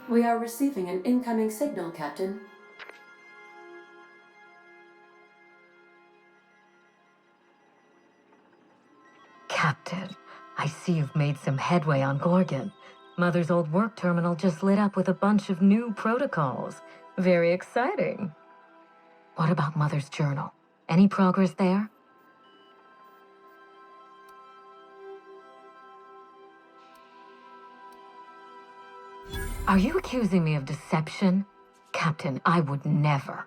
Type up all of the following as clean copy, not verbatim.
We are receiving an incoming signal, Captain. Captain, I see you've made some headway on Gorgon. Mother's old work terminal just lit up with a bunch of new protocols. Very exciting. What about Mother's journal? Any progress there? Are you accusing me of deception? Captain, I would never.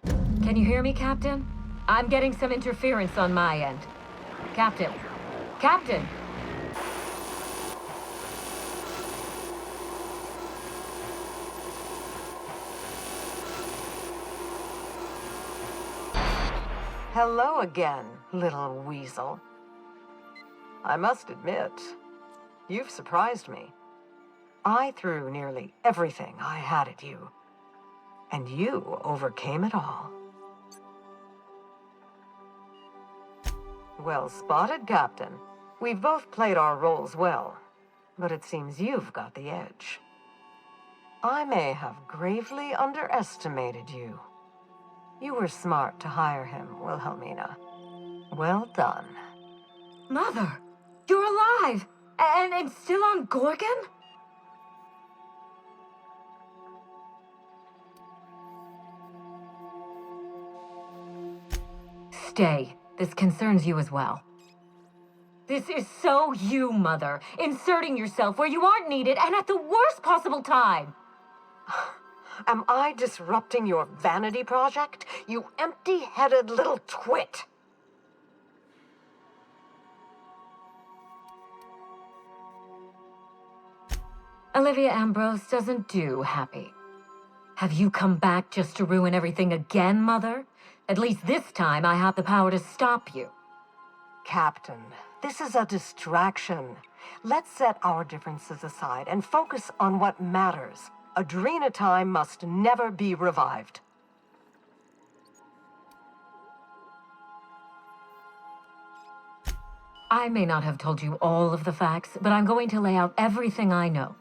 Can you hear me, Captain? I'm getting some interference on my end. Captain! Captain! Hello again, little weasel. I must admit, you've surprised me. I threw nearly everything I had at you, and you overcame it all. Well spotted, Captain. We've both played our roles well, but it seems you've got the edge. I may have gravely underestimated you. You were smart to hire him, Wilhelmina. Well done. Mother! You're alive! And still on Gorgon? Stay. This concerns you as well. This is so you, Mother. Inserting yourself where you aren't needed and at the worst possible time. Am I disrupting your vanity project, you empty-headed little twit? Olivia Ambrose doesn't do happy. Have you come back just to ruin everything again, Mother? At least this time I have the power to stop you. Captain, this is a distraction. Let's set our differences aside and focus on what matters. Adrena time must never be revived. I may not have told you all of the facts, but I'm going to lay out everything I know.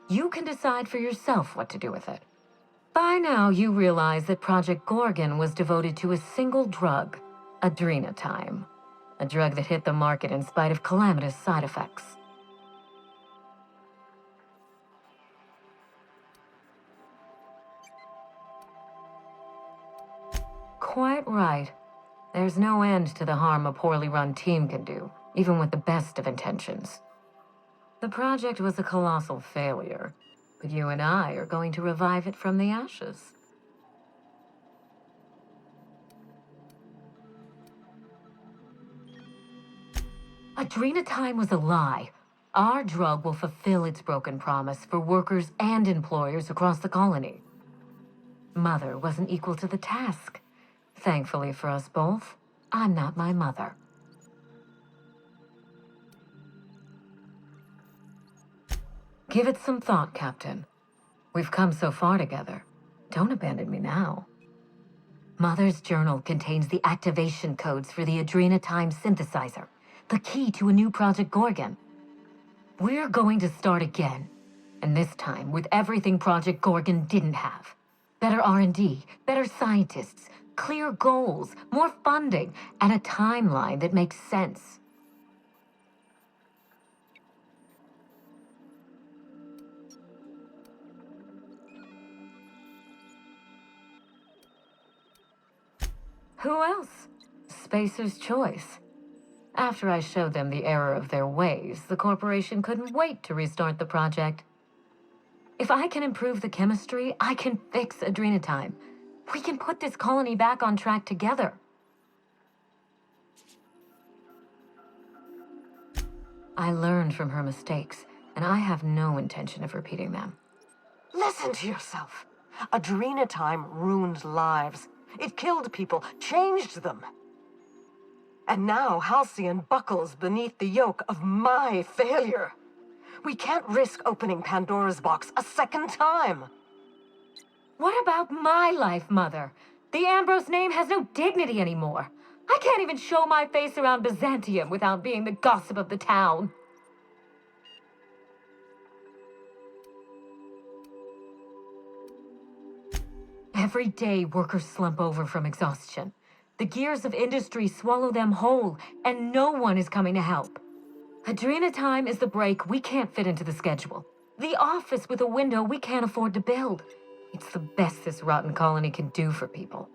You can decide for yourself what to do with it. By now, you realize that Project Gorgon was devoted to a single drug, Adrena time. A drug that hit the market in spite of calamitous side effects. Quite right. There's no end to the harm a poorly run team can do, even with the best of intentions. The project was a colossal failure, but you and I are going to revive it from the ashes. Adrena time was a lie. Our drug will fulfill its broken promise for workers and employers across the colony. Mother wasn't equal to the task. Thankfully for us both, I'm not my mother. Give it some thought, Captain. We've come so far together. Don't abandon me now. Mother's journal contains the activation codes for the Adrena time synthesizer, the key to a new Project Gorgon. We're going to start again, and this time with everything Project Gorgon didn't have. Better R&D, better scientists, clear goals, more funding, and a timeline that makes sense. Who else? Spacer's choice. After I showed them the error of their ways, the corporation couldn't wait to restart the project. If I can improve the chemistry, I can fix Adrena time. We can put this colony back on track together. I learned from her mistakes, and I have no intention of repeating them. Listen to yourself. Adrena time ruined lives. It killed people, changed them. And now Halcyon buckles beneath the yoke of my failure. We can't risk opening Pandora's box a second time. What about my life, Mother? The Ambrose name has no dignity anymore. I can't even show my face around Byzantium without being the gossip of the town. Every day, workers slump over from exhaustion. The gears of industry swallow them whole, and no one is coming to help. Adrena time is the break we can't fit into the schedule. The office with a window we can't afford to build. It's the best this rotten colony can do for people.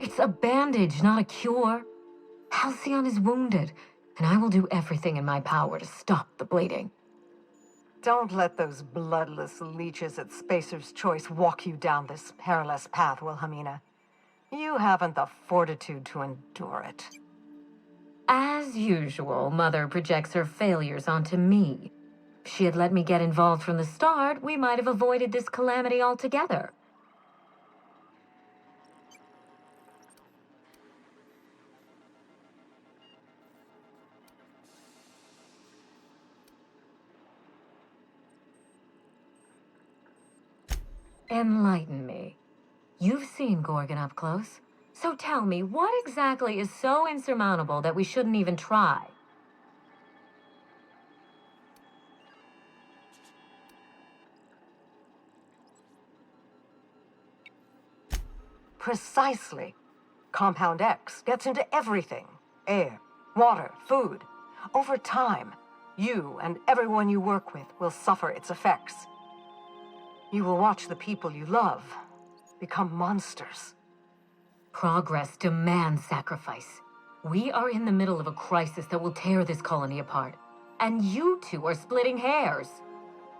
It's a bandage, not a cure. Halcyon is wounded, and I will do everything in my power to stop the bleeding. Don't let those bloodless leeches at Spacer's Choice walk you down this perilous path, Wilhelmina. You haven't the fortitude to endure it. As usual, Mother projects her failures onto me. If she had let me get involved from the start, we might have avoided this calamity altogether. Enlighten me. You've seen Gorgon up close. So tell me, what exactly is so insurmountable that we shouldn't even try? Precisely. Compound X gets into everything. Air, water, food. Over time, you and everyone you work with will suffer its effects. You will watch the people you love become monsters. Progress demands sacrifice. We are in the middle of a crisis that will tear this colony apart. And you two are splitting hairs.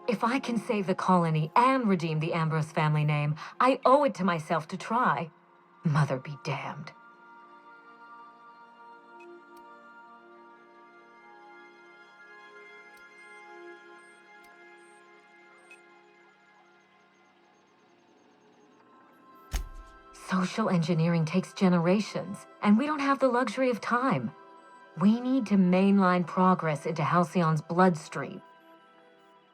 If I can save the colony and redeem the Ambrose family name, I owe it to myself to try. Mother be damned. Social engineering takes generations, and we don't have the luxury of time. We need to mainline progress into Halcyon's bloodstream.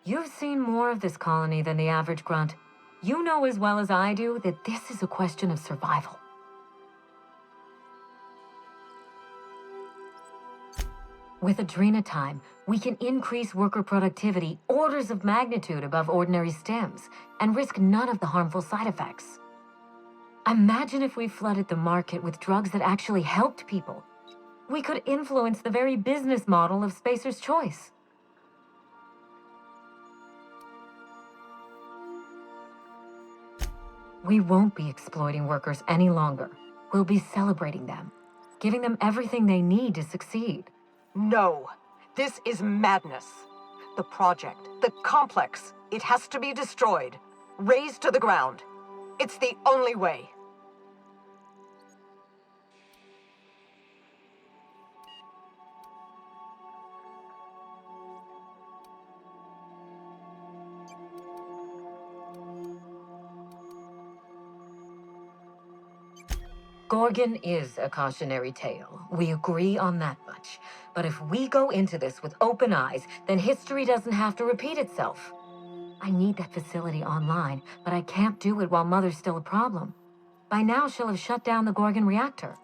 You've seen more of this colony than the average grunt. You know as well as I do that this is a question of survival. With Adrena time, we can increase worker productivity orders of magnitude above ordinary stims and risk none of the harmful side effects. Imagine if we flooded the market with drugs that actually helped people. We could influence the very business model of Spacer's Choice. We won't be exploiting workers any longer. We'll be celebrating them, giving them everything they need to succeed. No, this is madness. The project, the complex, it has to be destroyed, razed to the ground. It's the only way. Gorgon is a cautionary tale. We agree on that much. But if we go into this with open eyes, then history doesn't have to repeat itself. I need that facility online, but I can't do it while Mother's still a problem. By now, she'll have shut down the Gorgon reactor.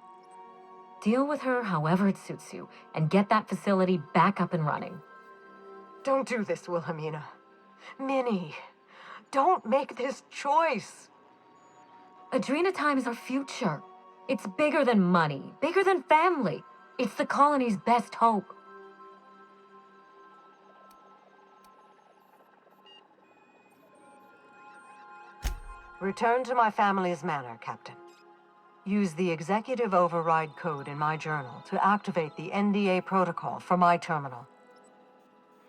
Deal with her however it suits you, and get that facility back up and running. Don't do this, Wilhelmina. Minnie, don't make this choice. Adrena time is our future. It's bigger than money, bigger than family. It's the colony's best hope. Return to my family's manor, Captain. Use the executive override code in my journal to activate the NDA protocol for my terminal.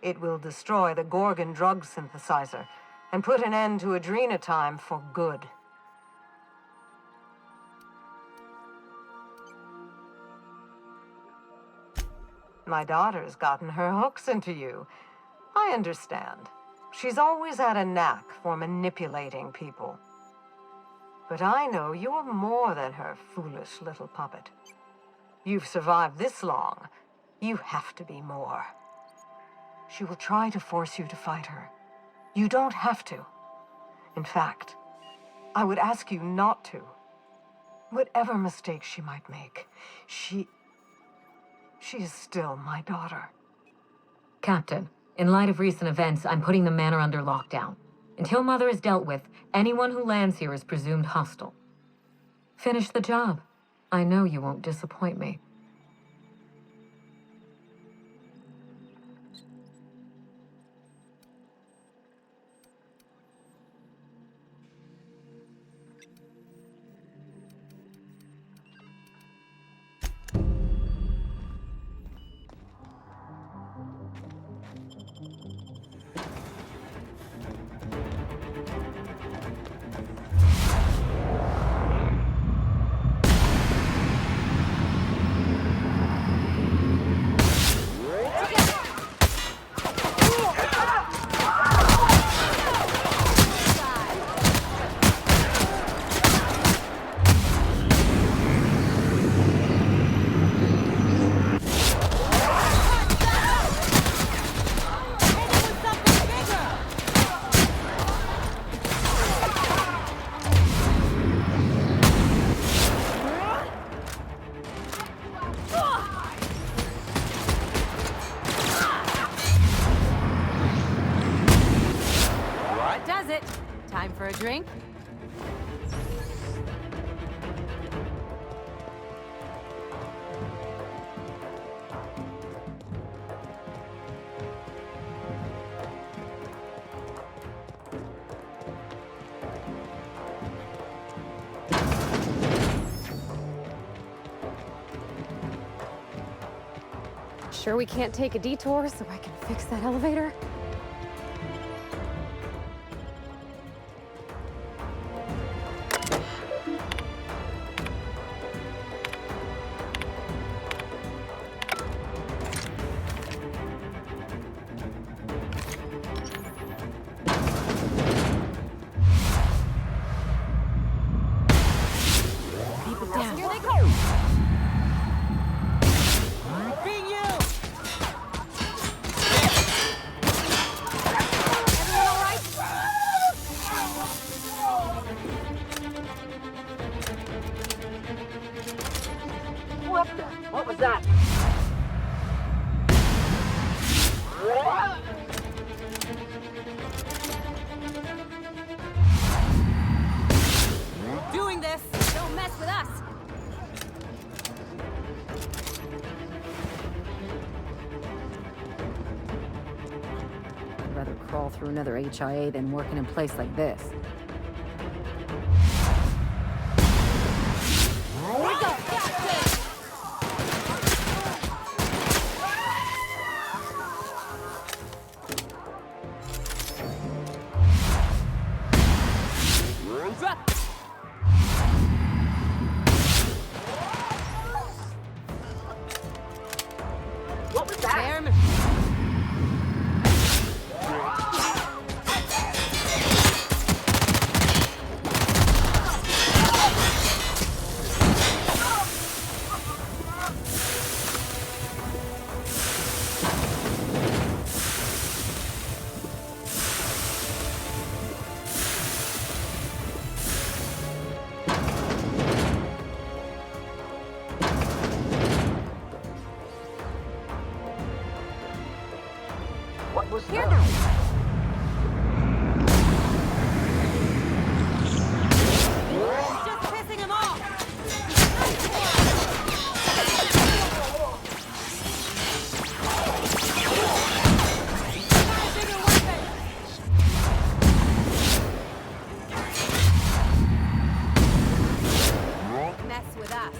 It will destroy the Gorgon drug synthesizer and put an end to Adrena time for good. My daughter's gotten her hooks into you. I understand. She's always had a knack for manipulating people. But I know you're more than her foolish little puppet. You've survived this long. You have to be more. She will try to force you to fight her. You don't have to. In fact, I would ask you not to. Whatever mistakes she might make, she is still my daughter. Captain, In light of recent events, I'm putting the manor under lockdown. Until Mother is dealt with, anyone who lands here is presumed hostile. Finish the job. I know you won't disappoint me. Time for a drink? Sure we can't take a detour so I can fix that elevator? Here they go! Being you! Everyone all right? What was that? Doing this! Don't mess with us! I'd rather crawl through another HIA than work in a place like this. What was that? Bearman. What was Here that? now. Just pissing him off. Got a bigger weapon. Mess with us.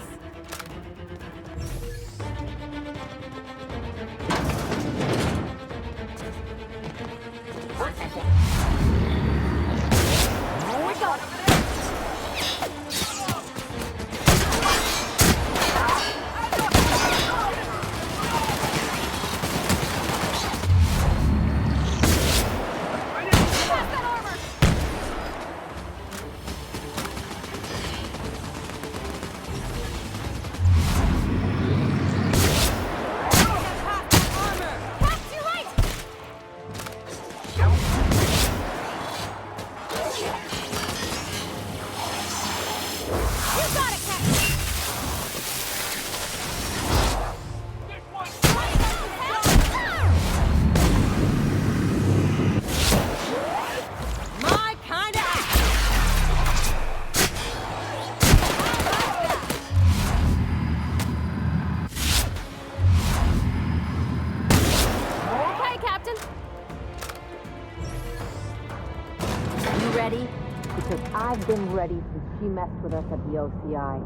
been ready since she messed with us at the OCI.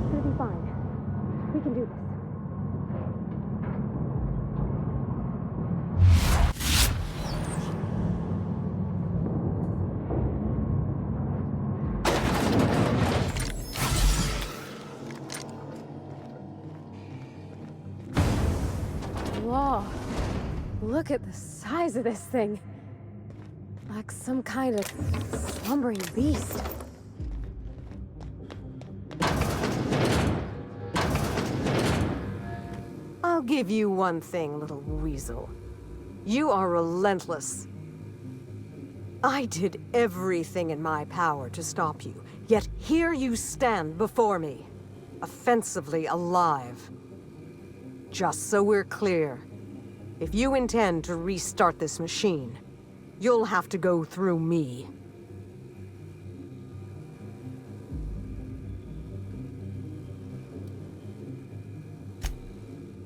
It'll be fine. We can do this. Whoa. Look at the size of this thing. Like some kind of slumbering beast. I'll give you one thing, little weasel. You are relentless. I did everything in my power to stop you, yet here you stand before me, offensively alive. Just so we're clear, if you intend to restart this machine, you'll have to go through me.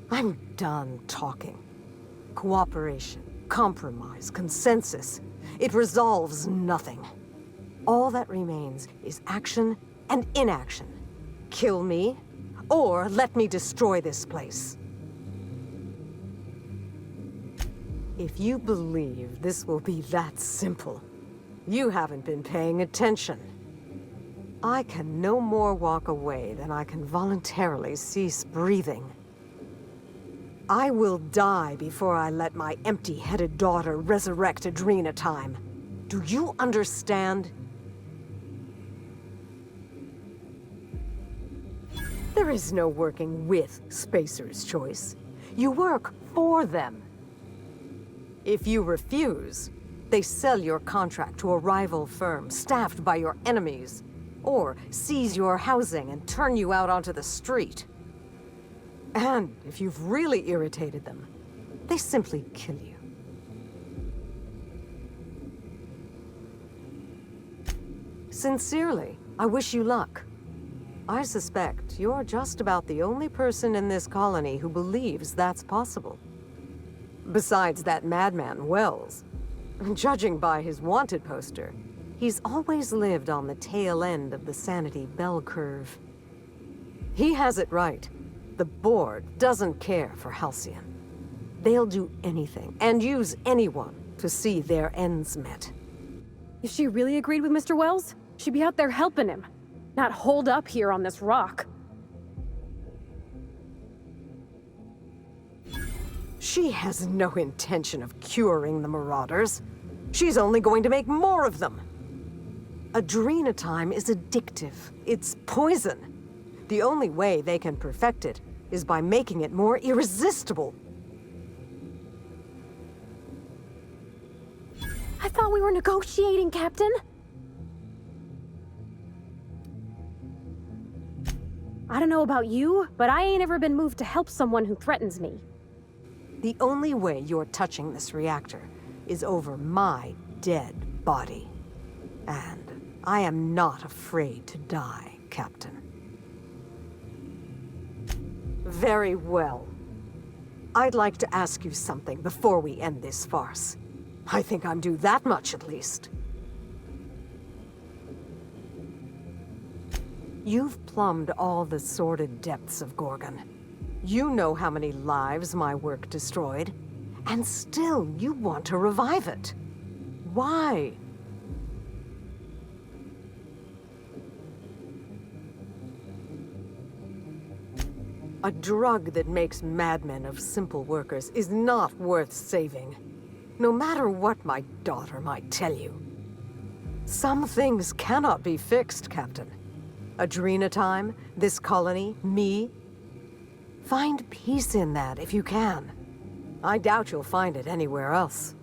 I'm done talking. Cooperation, compromise, consensus. It resolves nothing. All that remains is action and inaction. Kill me, or let me destroy this place. If you believe this will be that simple, you haven't been paying attention. I can no more walk away than I can voluntarily cease breathing. I will die before I let my empty-headed daughter resurrect Adrena time. Do you understand? There is no working with Spacer's Choice. You work for them. If you refuse, they sell your contract to a rival firm staffed by your enemies, or seize your housing and turn you out onto the street. And if you've really irritated them, they simply kill you. Sincerely, I wish you luck. I suspect you're just about the only person in this colony who believes that's possible. Besides that madman, Wells. Judging by his wanted poster, he's always lived on the tail end of the sanity bell curve. He has it right. The board doesn't care for Halcyon. They'll do anything, and use anyone, to see their ends met. If she really agreed with Mr. Wells, she'd be out there helping him, not holed up here on this rock. She has no intention of curing the Marauders. She's only going to make more of them. Adrena time is addictive. It's poison. The only way they can perfect it is by making it more irresistible. I thought we were negotiating, Captain. I don't know about you, but I ain't ever been moved to help someone who threatens me. The only way you're touching this reactor is over my dead body. And I am not afraid to die, Captain. Very well. I'd like to ask you something before we end this farce. I think I'm due that much at least. You've plumbed all the sordid depths of Gorgon. You know how many lives my work destroyed, and still you want to revive it. Why? A drug that makes madmen of simple workers is not worth saving, no matter what my daughter might tell you. Some things cannot be fixed, Captain. Adrena time, this colony, me. Find peace in that if you can. I doubt you'll find it anywhere else.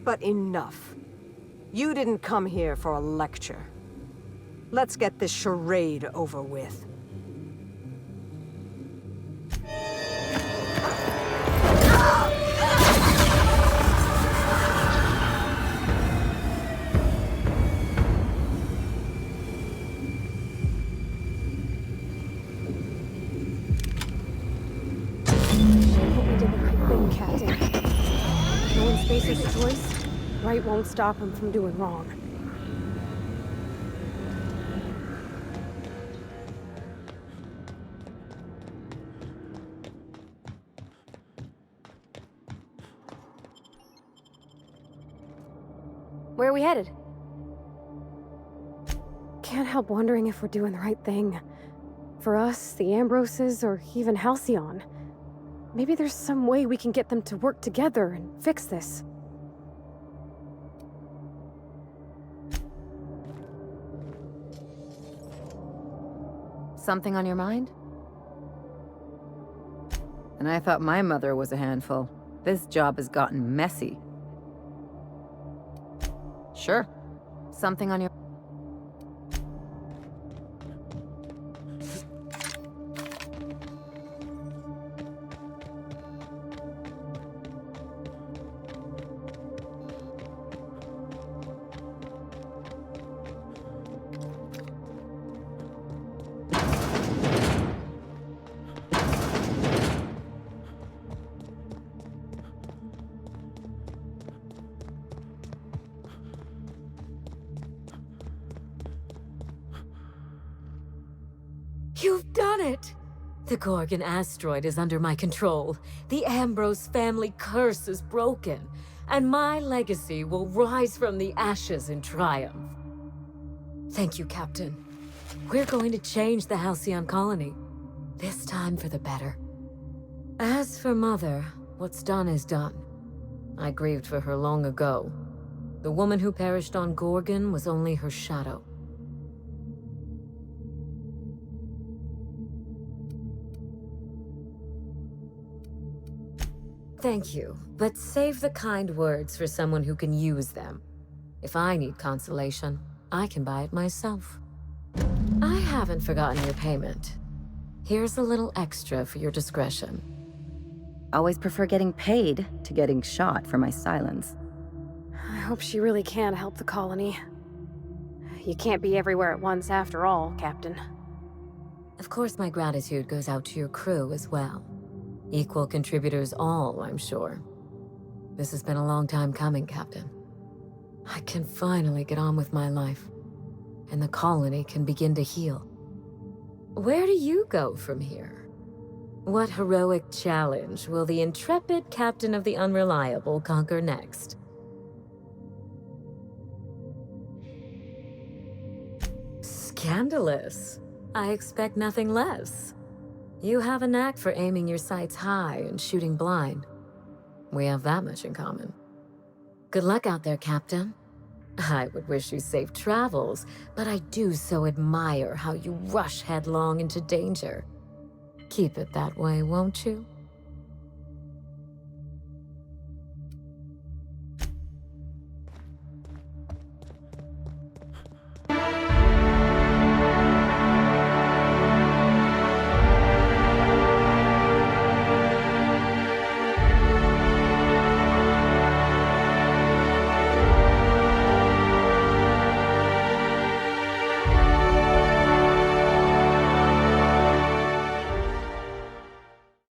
But enough. You didn't come here for a lecture. Let's get this charade over with. Spacer's choice, right won't stop him from doing wrong. Where are we headed? Can't help wondering if we're doing the right thing. For us, the Ambroses, or even Halcyon. Maybe there's some way we can get them to work together and fix this. Something on your mind? And I thought my mother was a handful. This job has gotten messy. Sure. Something on your... You've done it! The Gorgon asteroid is under my control. The Ambrose family curse is broken, and my legacy will rise from the ashes in triumph. Thank you, Captain. We're going to change the Halcyon colony. This time for the better. As for Mother, what's done is done. I grieved for her long ago. The woman who perished on Gorgon was only her shadow. Thank you, but save the kind words for someone who can use them. If I need consolation, I can buy it myself. I haven't forgotten your payment. Here's a little extra for your discretion. Always prefer getting paid to getting shot for my silence. I hope she really can help the colony. You can't be everywhere at once after all, Captain. Of course, my gratitude goes out to your crew as well. Equal contributors all, I'm sure. This has been a long time coming, Captain. I can finally get on with my life, and the colony can begin to heal. Where do you go from here? What heroic challenge will the intrepid captain of the Unreliable conquer next? Scandalous. I expect nothing less. You have a knack for aiming your sights high and shooting blind. We have that much in common. Good luck out there, Captain. I would wish you safe travels, but I do so admire how you rush headlong into danger. Keep it that way, won't you?